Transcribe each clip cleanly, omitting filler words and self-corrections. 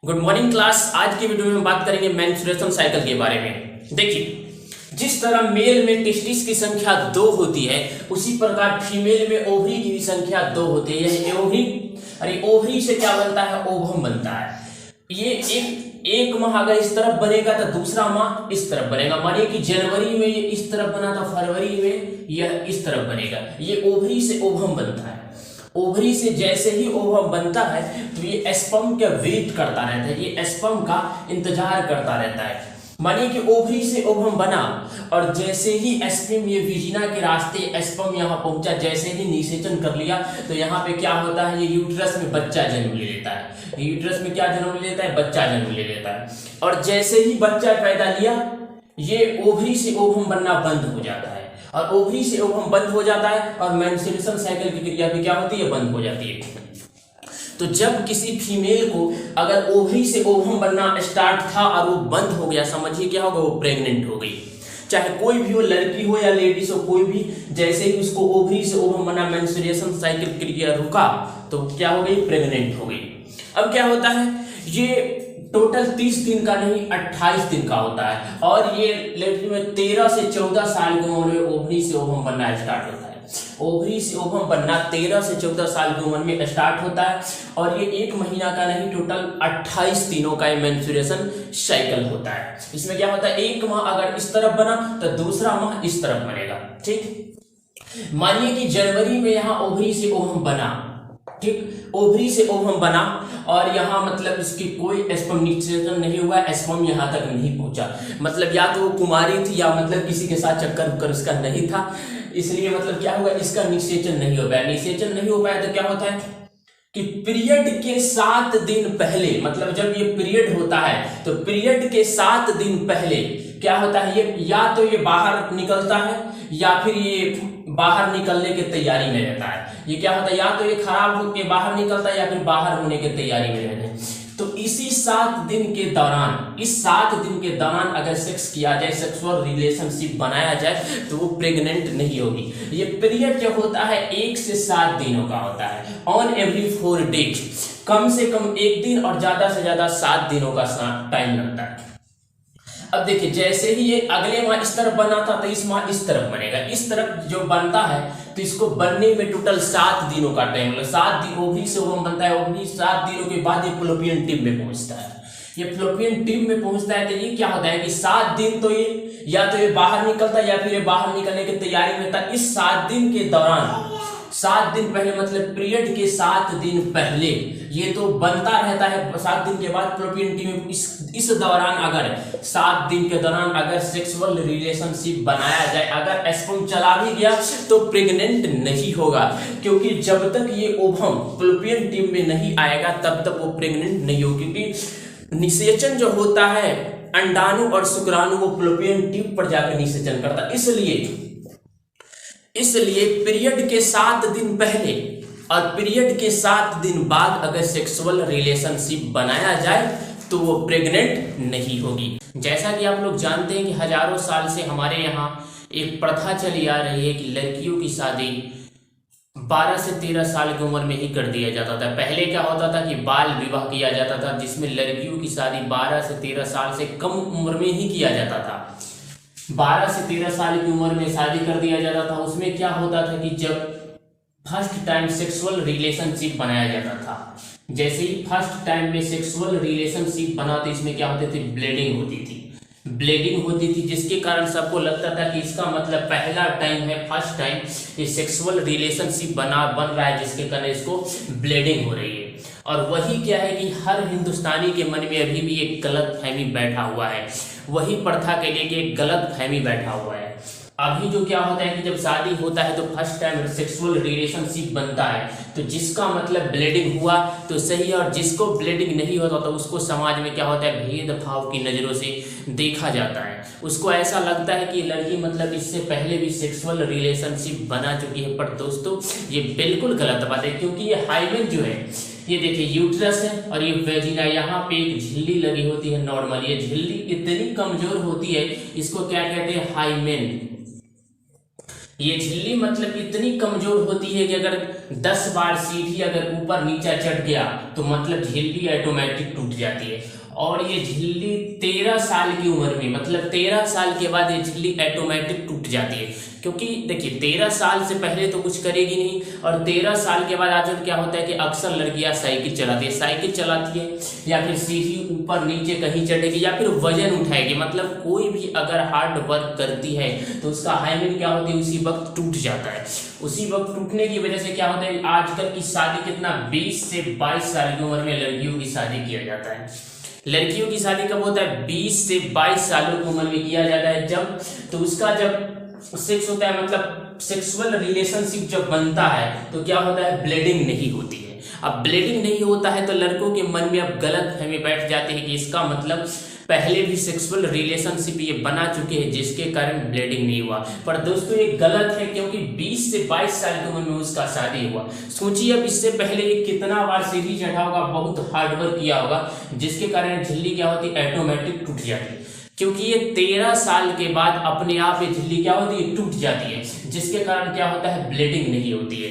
Good morning class. आज की video में हम बात करेंगे मेंस्ट्रुएशन साइकिल के बारे में। देखिए, जिस तरह मेल में टेस्टिस की संख्या 2 होती है, उसी प्रकार फीमेल में ओवरी की भी संख्या 2 होती है। यह ओवरी, अरे ओवरी से क्या बनता है? ओवम बनता है। ये एक माह अगर इस तरफ बनेगा तो दूसरा माह इस तरफ बनेगा। मानिए कि जनवरी में ये इस तरफ बना था, फरवरी में यह इस तरफ बनेगा। ये ओवरी से ओवम बनता है। ओवरी से जैसे ही ओवम बनता है तो ये स्पर्म का वेट करता रहता है, ये स्पर्म का इंतजार करता रहता है। मानिए कि ओवरी से ओवम बना और जैसे ही स्पर्म ये विजिना के रास्ते स्पर्म यहाँ पहुंचा, जैसे ही निषेचन कर लिया तो यहाँ पे क्या होता है? ये यूट्रस में बच्चा जन्म ले लेता है। यूट्रस में क्या जन्म ले लेता है? बच्चा जन्म ले लेता है। और जैसे ही बच्चा पैदा लिया, ये ओवरी से ओवम बनना बंद हो जाता है और ओवरी से ओवम बंद हो जाता है और मेंस्ट्रुएशन साइकिल की क्रिया भी क्या होती है? बंद हो जाती है। तो जब किसी फीमेल को अगर ओवरी से ओवम बनना स्टार्ट था और वो बंद हो गया, समझिए क्या होगा? वो प्रेग्नेंट हो गई। चाहे कोई भी हो, लड़की हो या लेडीज हो, कोई भी, जैसे ही उसको ओवरी से ओवम बना, मेंस्ट्रुएशन साइकिल क्रिया रुका तो क्या हो गई? प्रेग्नेंट हो गई। अब क्या होता है? ये टोटल 30 दिन का नहीं, 28 दिन का होता है और ये लड़की में 13 से 14 साल की उम्र में ओवरी से ओवम बनना स्टार्ट होता है। ओवरी से ओवम बनना 13 से 14 साल की उम्र में स्टार्ट होता है और ये 1 महीना का नहीं, टोटल 28 दिनों का मेंस्ट्रुएशन साइकिल होता है। इसमें क्या होता है? एक माह अगर इस तरफ बना तो दूसरा माह इस तरफ बनेगा। ठीक, मानिए कि जनवरी में यहाँ ओवरी से ओवम बना, ठीक, ओवरी से ओवम बना और यहाँ मतलब इसकी कोई स्पर्म निषेचन नहीं हुआ, स्पर्म यहाँ तक नहीं पहुंचा। मतलब या तो वो कुमारी थी या मतलब किसी के साथ चक्कर उक्कर उसका नहीं था, इसलिए मतलब क्या हुआ? इसका निषेचन नहीं हो पाया। निषेचन नहीं हो पाया तो क्या होता है कि पीरियड के 7 दिन पहले, मतलब जब ये पीरियड होता है तो पीरियड के 7 दिन पहले क्या होता है? ये या तो ये बाहर निकलता है या फिर ये बाहर निकलने की तैयारी में रहता है। ये क्या होता है? या तो ये खराब होकर बाहर निकलता है या फिर बाहर होने की तैयारी में रहता है। तो इसी 7 दिन के दौरान, इस 7 दिन के दौरान अगर सेक्स किया जाए, सेक्सुअल रिलेशनशिप बनाया जाए तो वो प्रेग्नेंट नहीं होगी। ये पीरियड जो होता है 1 से 7 दिनों का होता है, ऑन एवरी 4 डेज। कम से कम 1 दिन और ज्यादा से ज्यादा 7 दिनों का टाइम लगता है। अब देखिए, जैसे ही ये अगले माह इस तरफ बना था तो इस माह इस तरफ बनेगा। इस तरफ जो बनता है तो इसको बनने में टोटल 7 दिनों का टाइम लगता है। 7 दिन ओवरी से ओवम बनता है। ओवरी 7 दिनों के बाद ये फ्लोपियन ट्यूब में पहुंचता है। ये फ्लोपियन ट्यूब में पहुंचता है तो ये क्या होता है कि 7 दिन तो ये या तो ये बाहर निकलता है या फिर ये बाहर निकलने की तैयारी में था। इस 7 दिन के दौरान, 7 दिन पहले मतलब पीरियड के 7 दिन पहले ये तो बनता रहता है। 7 दिन के बाद फ्लोपियन ट्यूब, इस दौरान अगर 7 दिन के दौरान अगर सेक्सुअल रिलेशनशिप बनाया जाए, अगर स्पर्म चला भी गया तो प्रेग्नेंट नहीं होगा, क्योंकि जब तक ये ओवम फ्लोपियन ट्यूब में नहीं आएगा तब तक वो प्रेग्नेंट नहीं होगी। क्योंकि निषेचन जो होता है अंडाणु और शुक्राणु वो फ्लोपियन ट्यूब पर जाकर निषेचन करता है। इसलिए पीरियड के 7 दिन पहले और पीरियड के 7 दिन बाद अगर सेक्सुअल रिलेशनशिप बनाया जाए तो वो प्रेग्नेंट नहीं होगी। जैसा कि आप लोग जानते हैं कि हजारों साल से हमारे यहाँ एक प्रथा चली आ रही है कि लड़कियों की शादी 12 से 13 साल की उम्र में ही कर दिया जाता था। पहले क्या होता था कि बाल विवाह किया जाता था, जिसमें लड़कियों की शादी 12 से 13 साल से कम उम्र में ही किया जाता था। 12 से 13 साल की उम्र में शादी कर दिया जाता था। उसमें क्या होता था कि जब फर्स्ट टाइम सेक्सुअल रिलेशनशिप बनाया जाता था, जैसे ही फर्स्ट टाइम में सेक्सुअल रिलेशनशिप बना तो इसमें क्या होती थी? ब्लीडिंग होती थी, जिसके कारण सबको लगता था कि इसका मतलब पहला टाइम है, फर्स्ट टाइम ये सेक्सुअल रिलेशनशिप बन रहा है, जिसके कारण इसको ब्लीडिंग हो रही है। और वही क्या है कि हर हिंदुस्तानी के मन में अभी भी एक गलत फहमी बैठा हुआ है, वही प्रथा के लिए एक गलत फहमी बैठा हुआ है। अभी जो क्या होता है कि जब शादी होता है तो फर्स्ट टाइम सेक्सुअल रिलेशनशिप बनता है तो जिसका मतलब ब्लीडिंग हुआ तो सही है, और जिसको ब्लीडिंग नहीं होता तो उसको समाज में क्या होता है? भेदभाव की नज़रों से देखा जाता है। उसको ऐसा लगता है कि लड़की मतलब इससे पहले भी सेक्सुअल रिलेशनशिप बना चुकी है। पर दोस्तों ये बिल्कुल गलत बात है, क्योंकि ये हाइमेन जो है, ये देखिए यूट्रस है और ये वेजिना, यहाँ पे एक झिल्ली लगी होती है नॉर्मल। ये झिल्ली इतनी कमजोर होती है, इसको क्या कहते हैं? हाइमेन। ये झिल्ली मतलब इतनी कमजोर होती है कि अगर 10 बार सीढ़ी अगर ऊपर नीचे चढ़ गया तो मतलब झिल्ली ऑटोमेटिक टूट जाती है। और ये झिल्ली 13 साल की उम्र में, मतलब 13 साल के बाद ये झिल्ली ऑटोमेटिक टूट जाती है। क्योंकि देखिए 13 साल से पहले तो कुछ करेगी नहीं, और 13 साल के बाद आजकल क्या होता है कि अक्सर लड़कियां साइकिल चलाती है या फिर सीढ़ी ऊपर नीचे कहीं चढ़ेगी या फिर वजन उठाएगी, मतलब कोई भी अगर हार्ड वर्क करती है तो उसका हाइमेन क्या होती है उसी वक्त टूट जाता है। उसी वक्त टूटने की वजह से क्या होता है, आजकल की शादी कितना 20 से 22 साल की उम्र में लड़कियों की शादी किया जाता है। लड़कियों की शादी कब होता है, 20 से 22 सालों की उम्र में किया जाता है। जब तो उसका जब सेक्स होता है, मतलब सेक्सुअल रिलेशनशिप जब बनता है तो क्या होता है, ब्लीडिंग नहीं होती है। अब ब्लीडिंग नहीं होता है तो लड़कों के मन में अब गलत फहमी बैठ जाती है कि इसका मतलब पहले भी सेक्सुअल रिलेशनशिप ये बना चुके हैं जिसके कारण ब्लीडिंग नहीं हुआ। पर दोस्तों ये गलत है, क्योंकि 20 से 22 साल की उम्र में उसका शादी हुआ। सोचिए अब इससे पहले ये कितना बार सीढ़ी चढ़ा होगा, बहुत हार्डवर्क किया होगा, जिसके कारण झिल्ली क्या होती है, ऑटोमेटिक टूट जाती है। क्योंकि ये 13 साल के बाद अपने आप ये झिल्ली क्या होती है, टूट जाती है, जिसके कारण क्या होता है, ब्लीडिंग नहीं होती है।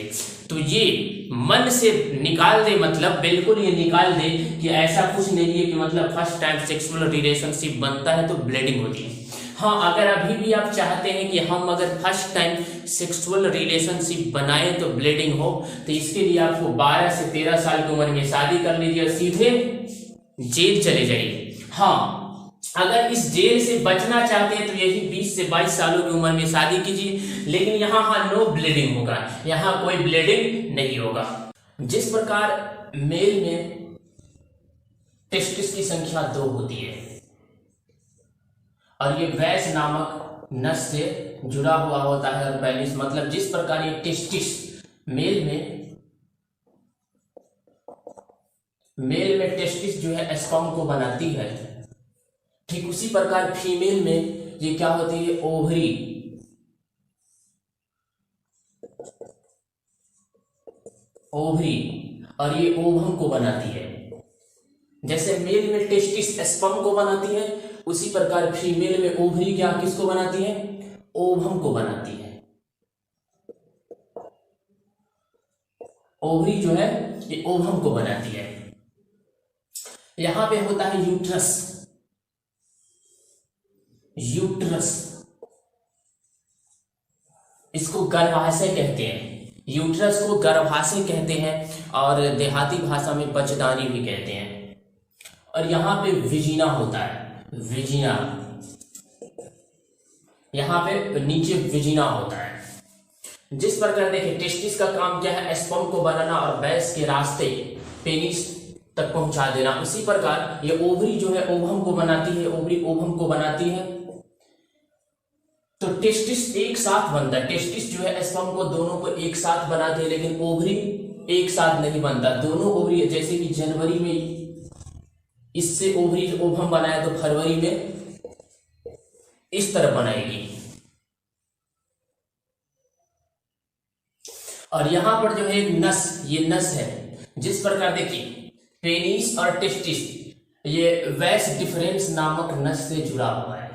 तो ये मन से निकाल दे, मतलब बिल्कुल ये निकाल दे कि ऐसा कुछ नहीं है कि मतलब फर्स्ट टाइम सेक्सुअल रिलेशनशिप बनता है तो ब्लीडिंग होती है। हाँ, अगर अभी भी आप चाहते हैं कि हम अगर फर्स्ट टाइम सेक्सुअल रिलेशनशिप बनाए तो ब्लीडिंग हो, तो इसके लिए आपको 12 से 13 साल की उम्र में शादी कर लीजिए और सीधे जेल चले जाइए। हाँ, अगर इस जेल से बचना चाहते हैं तो यही 20 से 22 सालों की उम्र में शादी कीजिए, लेकिन यहाँ नो ब्लीडिंग होगा, यहाँ कोई ब्लीडिंग नहीं होगा। जिस प्रकार मेल में टेस्टिस की संख्या 2 होती है और ये वैस नामक नस से जुड़ा हुआ होता है, और पेनिस, मतलब जिस प्रकार ये टेस्टिस मेल में टेस्टिस जो है स्पर्म को बनाती है, ठीक उसी प्रकार फीमेल में ये क्या होती है, ओवरी, और ये ओवम को बनाती है। जैसे मेल में टेस्टिस स्पर्म को बनाती है, उसी प्रकार फीमेल में ओवरी क्या किसको बनाती है, ओवम को बनाती है। ओवरी जो है ये ओवम को बनाती है। यहां पे होता है यूट्रस, इसको गर्भाशय कहते हैं, यूट्रस को गर्भाशय कहते हैं और देहाती भाषा में बचदानी भी कहते हैं। और यहाँ पे विजिना होता है, विजिना, यहाँ पे नीचे विजिना होता है। जिस प्रकार देखिए टेस्टिस का काम क्या है, स्पर्म को बनाना और बैस के रास्ते पेनिस तक पहुंचा देना। उसी प्रकार ये ओवरी जो है ओवम को बनाती है, ओवरी ओवम को बनाती है। तो टेस्टिस एक साथ बनता है, टेस्टिस जो है स्पर्म को दोनों को एक साथ बनाते हैं, लेकिन ओवरी एक साथ नहीं बनता। दोनों ओवरी, जैसे कि जनवरी में इससे ओवरी ओवम बनाया तो फरवरी में इस तरह बनाएगी। और यहां पर जो है एक नस, ये नस है। जिस प्रकार देखिए पेनिस और टेस्टिस ये वैस डिफरेंस नामक नस से जुड़ा हुआ है,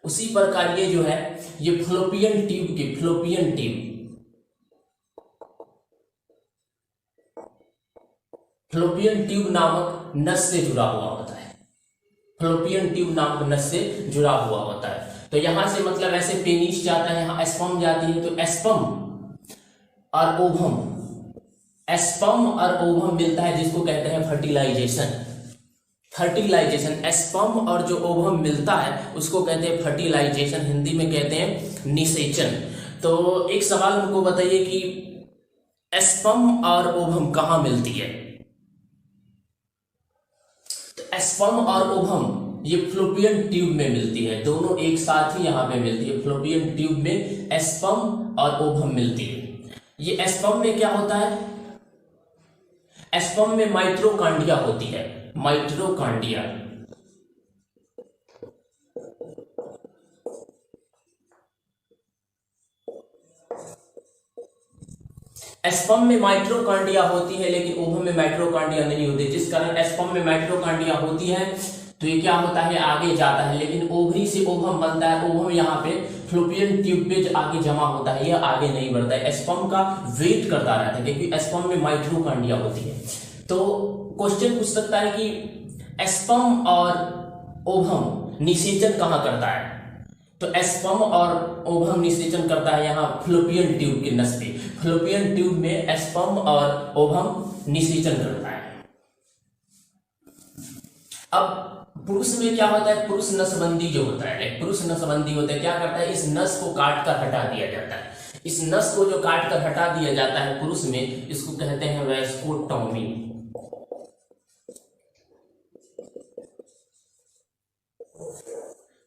उसी प्रकार ये जो है ये फ्लोपियन ट्यूब नामक नस से जुड़ा हुआ होता है, फ्लोपियन ट्यूब नामक नस से जुड़ा हुआ होता है। तो यहां से मतलब ऐसे पेनिस जाता है, यहां स्पर्म जाती है, तो स्पर्म और ओवम मिलता है, जिसको कहते हैं फर्टिलाइजेशन। स्पर्म और जो ओवम मिलता है उसको कहते हैं फर्टिलाइजेशन, हिंदी में कहते हैं निषेचन। तो एक सवाल हमको बताइए कि स्पर्म और ओवम कहां मिलती है? तो स्पर्म और ओवम ये फ्लोपियन ट्यूब में मिलती है, दोनों एक साथ ही यहां पे मिलती है। फ्लोपियन ट्यूब में स्पर्म और ओवम मिलती है। ये स्पर्म में क्या होता है, स्पर्म में माइटोकॉन्ड्रिया होती है, माइटोकॉन्ड्रिया। स्पर्म में माइटोकॉन्ड्रिया होती है, लेकिन ओवम में माइटोकॉन्ड्रिया नहीं होती। जिस कारण स्पर्म में माइटोकॉन्ड्रिया होती है तो ये क्या होता है, आगे जाता है, लेकिन ओवरी से ओवम बनता है। ओवम यहाँ पे फ्लोपियन ट्यूब पे आगे जमा होता है, ये आगे नहीं बढ़ता है, स्पर्म का वेट करता रहता है, क्योंकि स्पर्म में माइटोकॉन्ड्रिया होती है। तो क्वेश्चन पूछ सकता है कि स्पर्म और ओवम निषेचन कहाँ करता है, तो स्पर्म और ओवम निषेचन करता है यहाँ फ्लोपियन ट्यूब के नस पे। फ्लोपियन ट्यूब में स्पर्म और ओवम निषेचन करता है। अब पुरुष में क्या होता है, पुरुष नसबंदी जो होता है, एक पुरुष नसबंदी होता है, क्या करता है, इस नस को काट कर हटा दिया जाता है। इस नस को जो काट कर हटा दिया जाता है पुरुष में, इसको कहते हैं वैस्कोटॉमी।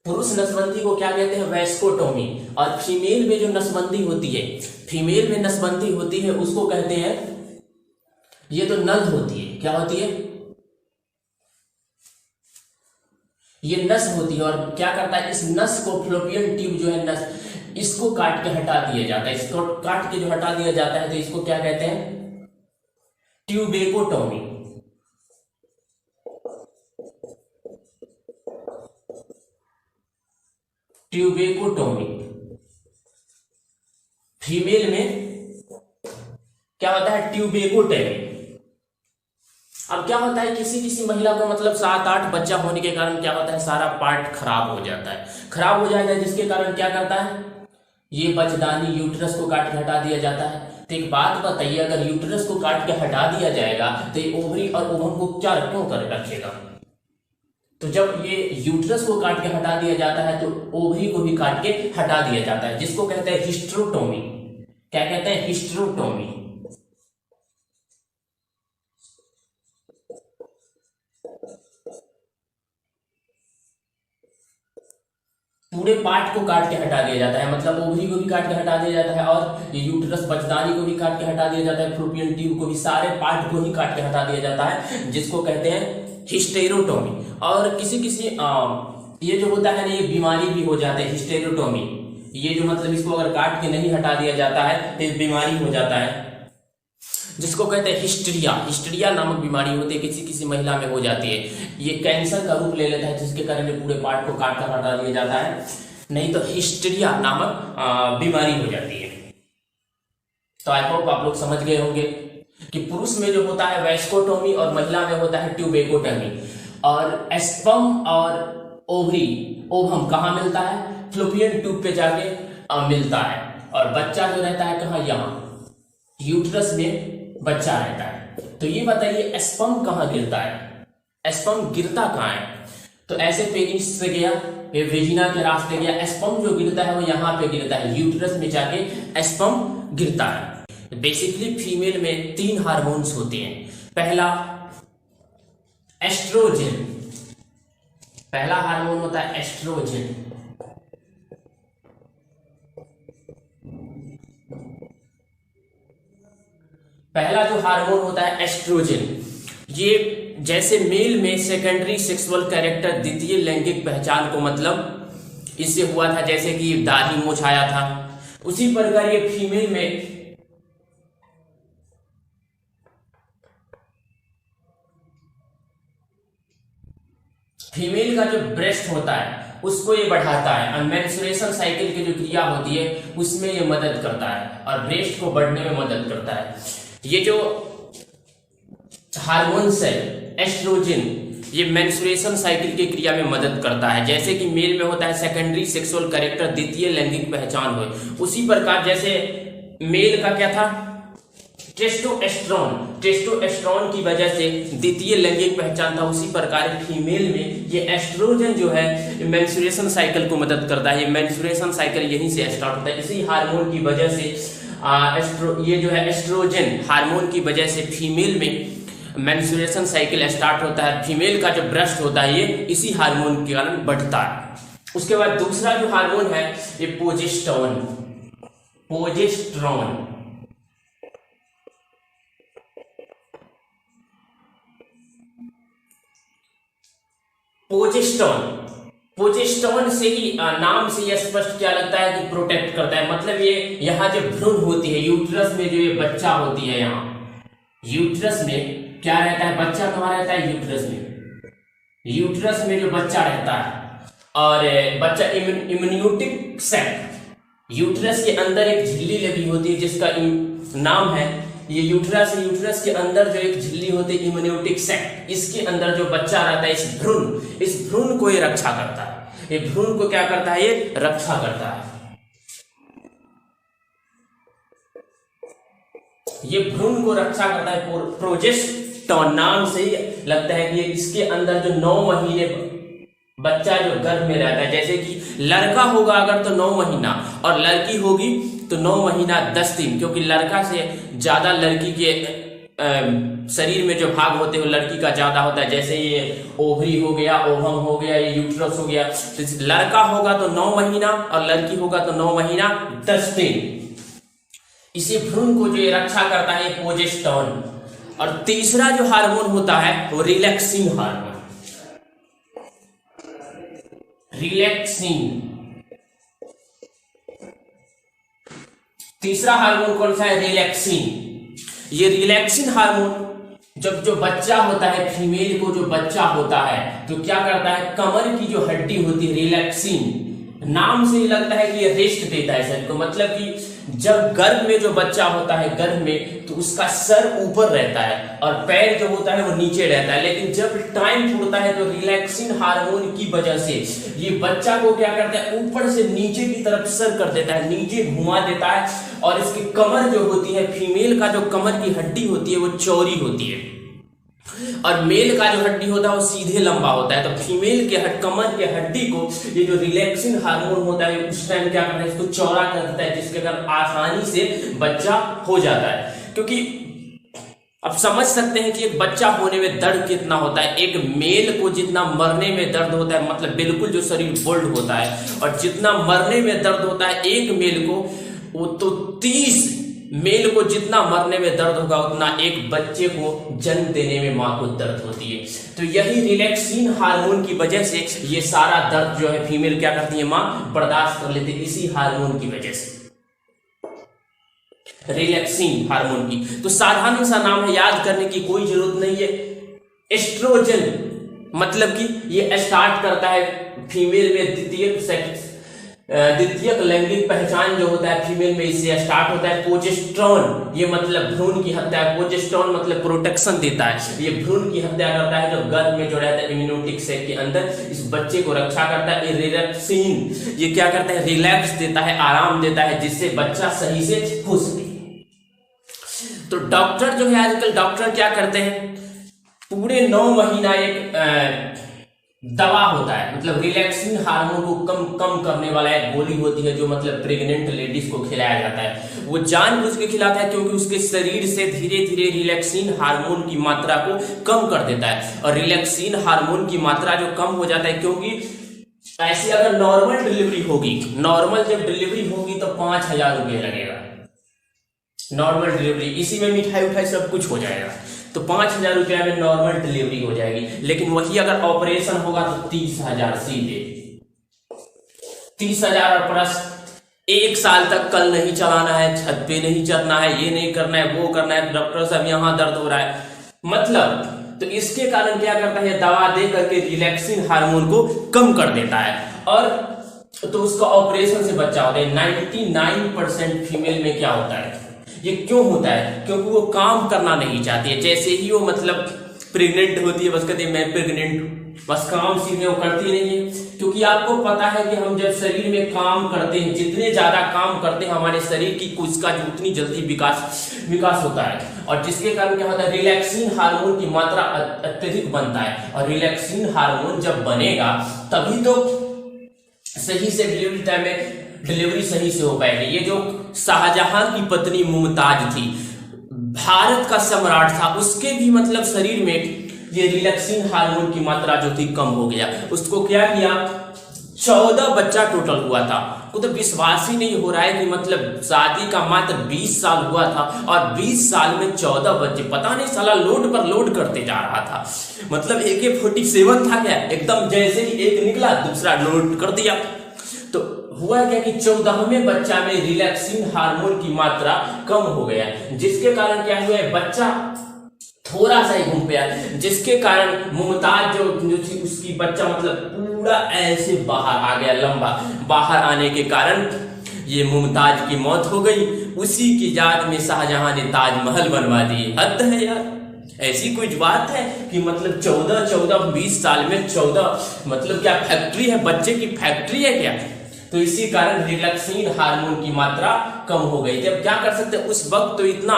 पुरुष नसबंदी को क्या कहते हैं, वैस्कोटॉमी। और फीमेल में जो नसबंदी होती है, फीमेल में नसबंदी होती है, उसको कहते हैं, ये तो नल होती है, क्या होती है, ये नस होती है। और क्या करता है, इस नस को फ्लोपियन ट्यूब जो है नस, इसको काट के हटा दिया जाता है। इसको काट के जो हटा दिया जाता है तो इसको क्या कहते हैं, ट्यूबेकोटॉमी। ट्यूबेकोटॉमी। फीमेल में क्या होता है, ट्यूबेकोटॉमी। अब क्या होता है, किसी किसी महिला को मतलब 7-8 बच्चा होने के कारण क्या होता है, सारा पार्ट खराब हो जाता है, खराब हो जाता है, जिसके कारण क्या करता है, ये बच्चेदानी यूट्रस को काट के हटा दिया जाता है। तो एक बात बताइए, अगर यूट्रस को काट के हटा दिया जाएगा तो ये ओवरी और ओवम को क्या क्यों कर रखेगा। तो जब ये यूट्रस को काट के हटा दिया जाता है तो ओवरी को भी काट के हटा दिया जाता है, जिसको कहते हैं हिस्टेरोटॉमी। क्या कहते हैं, हिस्टेरोटॉमी। पूरे पार्ट को काट के हटा दिया जाता है, मतलब ओवरी को भी काट के हटा दिया जाता है, और ये यूट्रस बच्चेदानी को भी काट के हटा दिया जाता है, फ्लोपियन ट्यूब को भी, सारे पार्ट को ही काट के हटा दिया जाता है, जिसको कहते हैं हिस्टेरोटॉमी। और किसी किसी ये जो होता है ना, ये बीमारी भी हो जाता है हिस्टेरोटॉमी। ये जो मतलब इसको अगर काट के नहीं हटा दिया जाता है तो बीमारी हो जाता है, जिसको कहते हैं हिस्टीरिया। हिस्टीरिया नामक बीमारी होती है, किसी किसी महिला में हो जाती है। ये कैंसर का रूप ले लेता है, जिसके कारण पूरे पार्ट को काट कर हटा दिया जाता है, नहीं तो हिस्टीरिया नामक बीमारी हो जाती है। तो आई होप आप लोग समझ गए होंगे कि पुरुष में जो होता है वैस्कोटॉमी और महिला में होता है ट्यूबेकोटॉमी। और स्पर्म और ओवरी ओवम कहाँ मिलता है, फ्लोपियन ट्यूब पे जाके मिलता है। और बच्चा जो रहता है कहाँ, यहाँ यूट्रस में बच्चा रहता है। तो ये बताइए स्पर्म कहाँ गिरता है, स्पर्म गिरता कहाँ है, तो ऐसे पेनिस से गया, ये वेजिना के रास्ते गया, स्पर्म जो गिरता है वो यहाँ पे गिरता है, यूट्रस में जाके स्पर्म गिरता है। बेसिकली फीमेल में 3 हार्मोन्स होते हैं। पहला एस्ट्रोजन, पहला हार्मोन होता है एस्ट्रोजन। पहला जो हार्मोन होता है एस्ट्रोजन, ये जैसे मेल में सेकेंडरी सेक्सुअल कैरेक्टर, द्वितीय लैंगिक पहचान को मतलब इससे हुआ था, जैसे कि दाढ़ी मूंछ आया था, उसी प्रकार ये फीमेल में फीमेल का जो ब्रेस्ट होता है उसको ये बढ़ाता है, और मेंस्ट्रुएशन साइकिल की जो क्रिया होती है उसमें ये मदद करता है और ब्रेस्ट को बढ़ने में मदद करता है। ये जो हार्मोन्स है एस्ट्रोजन, ये मेंस्ट्रुएशन साइकिल की क्रिया में मदद करता है। जैसे कि मेल में होता है सेकेंडरी सेक्सुअल कैरेक्टर, द्वितीय लैंगिक पहचान हो, उसी प्रकार जैसे मेल का क्या था टेस्टोस्टेरोन, टेस्टोस्टेरोन की वजह से द्वितीय लैंगिक पहचान था, उसी प्रकार फीमेल में ये एस्ट्रोजन जो है मेंस्ट्रुएशन साइकिल को मदद करता है। ये मेंस्ट्रुएशन साइकिल यहीं से स्टार्ट होता है, इसी हार्मोन की वजह से ये जो है एस्ट्रोजन हार्मोन की वजह से फीमेल में मेंस्ट्रुएशन साइकिल स्टार्ट होता है। फीमेल का जो ब्रेस्ट होता है ये इसी हार्मोन के कारण बढ़ता है। उसके बाद दूसरा जो हार्मोन है ये प्रोजेस्टेरोन, प्रोजेस्टेरोन प्रोजेस्टेरोन से ही नाम से यह स्पष्ट क्या लगता है कि प्रोटेक्ट करता है, मतलब ये यहाँ जो भ्रूण होती है यूट्रस में, जो ये बच्चा होती है, यहाँ यूट्रस में क्या रहता है, बच्चा कहाँ रहता है यूट्रस में, यूट्रस में जो बच्चा रहता है, और बच्चा इम्यूनिटिक सैक, यूट्रस के अंदर एक झिल्ली लगी होती है जिसका नाम है, ये यूट्रस, यूट्रस के अंदर जो एक झिल्ली होती है इम्यूनिटिक सैक, इसके अंदर जो बच्चा रहता है, इस भ्रूण को ये रक्षा करता है। ये भ्रूण को क्या करता है? ये रक्षा करता है। ये भ्रूण को रक्षा करता है प्रोजेस्टेरोन नाम से ही लगता है कि इसके अंदर जो 9 महीने बच्चा जो गर्भ में रहता है, जैसे कि लड़का होगा अगर तो 9 महीना और लड़की होगी तो 9 महीना 10 दिन, क्योंकि लड़का से ज्यादा लड़की के शरीर में जो भाग होते हैं वो लड़की का ज्यादा होता है। जैसे ये ओवरी हो गया, ओवम हो गया, ये यूट्रस हो गया। तो लड़का होगा तो 9 महीना और लड़की होगा तो 9 महीना 10 दिन। इसी भ्रूण को जो ये रक्षा करता है प्रोजेस्टेरोन। और तीसरा जो हार्मोन होता है वो रिलैक्सिन हार्मोन। रिलैक्सिन, तीसरा हार्मोन कौन सा है? रिलैक्सिन। ये रिलैक्सिन हार्मोन जब जो बच्चा होता है, फीमेल को जो बच्चा होता है तो क्या करता है? कमर की जो हड्डी होती है, रिलैक्सिन नाम से ही लगता है कि ये रेस्ट देता है शरीर को। मतलब कि जब गर्भ में जो बच्चा होता है, गर्भ में, तो उसका सर ऊपर रहता है और पैर जो होता है वो नीचे रहता है। लेकिन जब टाइम छूटता है तो रिलैक्सिन हार्मोन की वजह से ये बच्चा को क्या करता है? ऊपर से नीचे की तरफ सर कर देता है, नीचे घुमा देता है। और इसकी कमर जो होती है, फीमेल का जो कमर की हड्डी होती है वो चौड़ी होती है और मेल का जो हड्डी होता है वो सीधे लंबा होता है। तो फीमेल के कमर के हड्डी को ये जो रिलैक्सिन हार्मोन होता है उस टाइम क्या करता है? इसको चौड़ा कर देता है, जिसके कारण आसानी से बच्चा हो जाता है। क्योंकि अब समझ सकते हैं कि एक बच्चा होने में दर्द कितना होता है। एक मेल को जितना मरने में दर्द होता है, मतलब बिल्कुल जो शरीर बोल्ड होता है, और जितना मरने में दर्द होता है एक मेल को, वो तो 30 मेल को जितना मरने में दर्द होगा उतना एक बच्चे को जन्म देने में मां को दर्द होती है। तो यही रिलैक्सिन हार्मोन की वजह से ये सारा दर्द जो है फीमेल क्या करती है? मां बर्दाश्त कर लेती है, इसी हार्मोन की वजह से, रिलैक्सिन हार्मोन की। तो साधारण सा नाम है, याद करने की कोई जरूरत नहीं है। एस्ट्रोजन मतलब कि ये स्टार्ट करता है फीमेल में द्वितीयक लैंगिक पहचान जो होता है फीमेल में, इससे स्टार्ट होता है। प्रोजेस्टेरोन ये मतलब भ्रूण की हत्या, प्रोजेस्टेरोन मतलब प्रोटेक्शन देता है, ये भ्रूण की हत्या करता है जो गर्भ में जो रहता है इम्यूनिटिक सेल के अंदर, इस बच्चे को रक्षा करता है। रिलैक्सिन ये क्या करता है? रिलैक्स देता है, आराम देता है, जिससे बच्चा सही से हो सके। तो डॉक्टर जो है आजकल डॉक्टर क्या करते हैं? पूरे 9 महीना एक दवा होता है, मतलब रिलैक्सिन हार्मोन को कम करने वाला एक गोली होती है जो मतलब प्रेग्नेंट लेडीज को खिलाया जाता है। वो जानबूझ के खिलाता है क्योंकि उसके शरीर से धीरे धीरे रिलैक्सिन हार्मोन की मात्रा को कम कर देता है। और रिलैक्सिन हार्मोन की मात्रा जो कम हो जाता है, क्योंकि ऐसी अगर नॉर्मल डिलीवरी होगी, नॉर्मल जब डिलीवरी होगी तो 5,000 रुपये लगेगा नॉर्मल डिलीवरी, इसी में मिठाई उठाई सब कुछ हो जाएगा, तो 5,000 रुपया में नॉर्मल डिलीवरी हो जाएगी। लेकिन वही अगर ऑपरेशन होगा तो 30,000 सीधे, 30,000 और प्लस 1 साल तक कल नहीं चलाना है, छत पे नहीं चढ़ना है, ये नहीं करना है, वो करना है, डॉक्टर साहब यहाँ दर्द हो रहा है, मतलब। तो इसके कारण क्या करता है? दवा दे करके रिलैक्सिन हार्मोन को कम कर देता है, और तो उसका ऑपरेशन से बच्चा होता है। 99% फीमेल में क्या होता है? ये क्यों होता है? क्योंकि वो काम करना नहीं चाहती है। जैसे ही वो मतलब प्रेग्नेंट होती है बस कहती है मैं प्रेग्नेंट, बस काम सीधे वो करती नहीं है। क्योंकि आपको पता है कि हम जब शरीर में काम करते हैं, जितने ज्यादा काम करते हैं हमारे शरीर की कोशिका जो उतनी जल्दी विकास होता है, और जिसके कारण क्या होता है? रिलैक्सिन हार्मोन की मात्रा अत्यधिक बनता है। और रिलैक्सिन हार्मोन जब बनेगा तभी तो सही से डिलीवरी टाइम में डिलीवरी सही से हो पाएगी। ये जो शाहजहां की पत्नी मुमताज थी, भारत का सम्राट था, उसके भी मतलब शरीर में ये रिलैक्सिन हार्मोन की मात्रा जो थी कम हो गया। उसको क्या किया? 14 बच्चा टोटल हुआ था। वो तो विश्वास ही नहीं हो रहा है कि मतलब शादी का मात्र 20 साल हुआ था और 20 साल में 14 बच्चे, पता नहीं साला लोड पर लोड करते जा रहा था। मतलब AK-47 था क्या? एकदम जैसे ही एक निकला दूसरा लोड कर दिया। तो हुआ क्या कि 14वें बच्चा में रिलैक्सिन हार्मोन की मात्रा कम हो गया, जिसके कारण क्या हुआ? बच्चा थोड़ा सा ही घूम पे आया, जिसके कारण मुमताज जो थी उसकी बच्चा मतलब पूरा ऐसे बाहर आ गया, लंबा बाहर आने के कारण ये मुमताज की मौत हो गई। उसी की याद में शाहजहां ने ताजमहल बनवा दिए। हद है यार, ऐसी कुछ बात है कि मतलब 14-20 साल में 14 मतलब क्या फैक्ट्री है, बच्चे की फैक्ट्री है क्या। तो इसी कारण रिलैक्सिन हार्मोन की मात्रा कम हो गई थी। अब क्या कर सकते हैं, उस वक्त तो इतना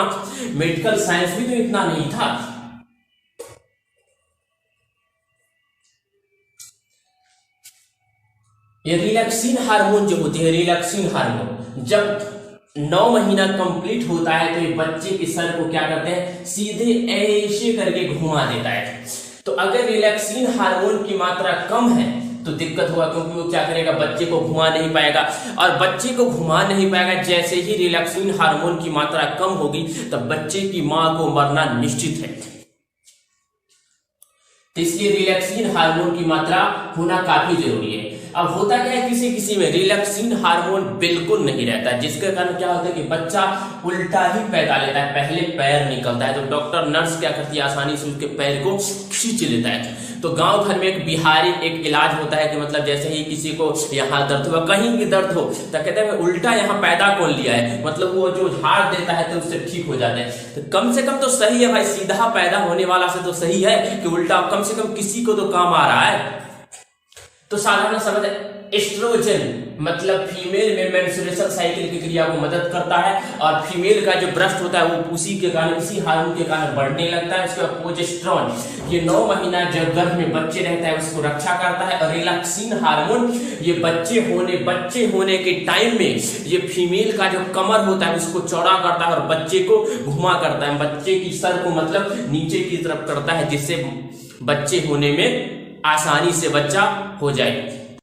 मेडिकल साइंस भी तो इतना नहीं था। ये रिलैक्सिन हार्मोन जो होती है, रिलैक्सिन हार्मोन जब 9 महीना कंप्लीट होता है तो ये बच्चे के सर को क्या करते हैं, सीधे ऐसे करके घुमा देता है। तो अगर रिलैक्सिन हार्मोन की मात्रा कम है तो दिक्कत होगा, क्योंकि वो क्या करेगा, बच्चे को घुमा नहीं पाएगा, और बच्चे को घुमा नहीं पाएगा। जैसे ही रिलैक्सिन हार्मोन की मात्रा कम होगी तब बच्चे की मां को मरना निश्चित है। तो इसलिए रिलैक्सिन हार्मोन की मात्रा होना काफी जरूरी है। अब होता क्या है, किसी किसी में रिलैक्सिन हार्मोन बिल्कुल नहीं रहता, जिसके कारण क्या होता है कि बच्चा उल्टा ही पैदा लेता है, पहले पैर निकलता है। तो डॉक्टर नर्स क्या करती है, आसानी से उसके पैर को खींच लेता है। तो गांव घर में एक बिहारी एक इलाज होता है कि मतलब जैसे ही किसी को यहाँ दर्द हुआ, कहीं भी दर्द हो, तो कहते हैं उल्टा यहाँ पैदा कौन लिया है, मतलब वो जो झाड़ देता है तो उससे ठीक हो जाते हैं। तो कम से कम तो सही है भाई, सीधा पैदा होने वाला से तो सही है कि उल्टा कम से कम किसी को तो काम आ रहा है। तो साधारण समझ, एस्ट्रोजन मतलब फीमेल में मेंस्ट्रुएशन साइकिल की क्रिया को मदद करता है, और फीमेल का जो ब्रेस्ट होता है वो उसी के कारण, इसी हार्मोन के कारण बढ़ने लगता है। उसके बाद प्रोजेस्टेरोन, ये 9 महीना जब गर्भ में बच्चे रहता है उसको रक्षा करता है। और रिलैक्सिन हार्मोन ये बच्चे होने के टाइम में ये फीमेल का जो कमर होता है उसको चौड़ा करता है और बच्चे को घुमा करता है, बच्चे की सर को मतलब नीचे की तरफ करता है, जिससे बच्चे होने में आसानी से बच्चा हो जाए।